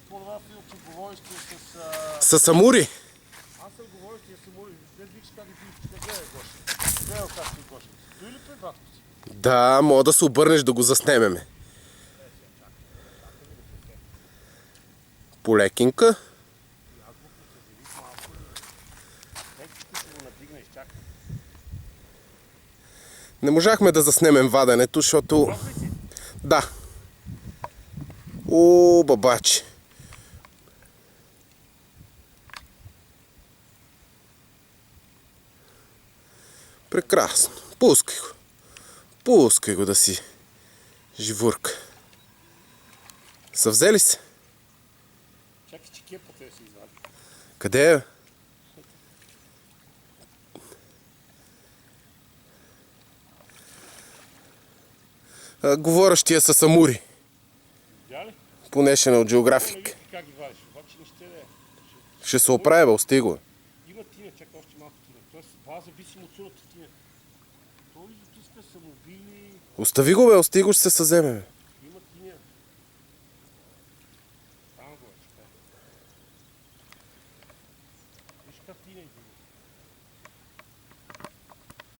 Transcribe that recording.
това филче говорещия С самури? Аз съм говорещия самури. Не викаш как ги бивчика. Гледай, Гоши. Гледай как си, Гоши. Стои ли пред братко си? Да, мога да се обърнеш да го заснемеме. Полекинка. Аз го посъдевих малко ли. Текстите ще го надигнеш, чакай. Не можахме да заснемем ваденето, защото... Готов ли си? Да. О, бабачи. Прекрасно. Пускай го. Пускай го да си живурка. Са взели се? Чакай, че кепата я си извади. Къде е? Говорещия са самури. Видя ли? По National Не Geographic. вижте как ги вадиш, обаче не ще да е. Ще се оправя, бе, остиг го. Има тиня, чакай още малко тиня. Тоест, това зависимо от силата тиня. Той ли дотиска самобили, Остави го, бе, остиг го, ще се съземе, бе. има тиня. Там го е, чакай. Виж как тиня излиза.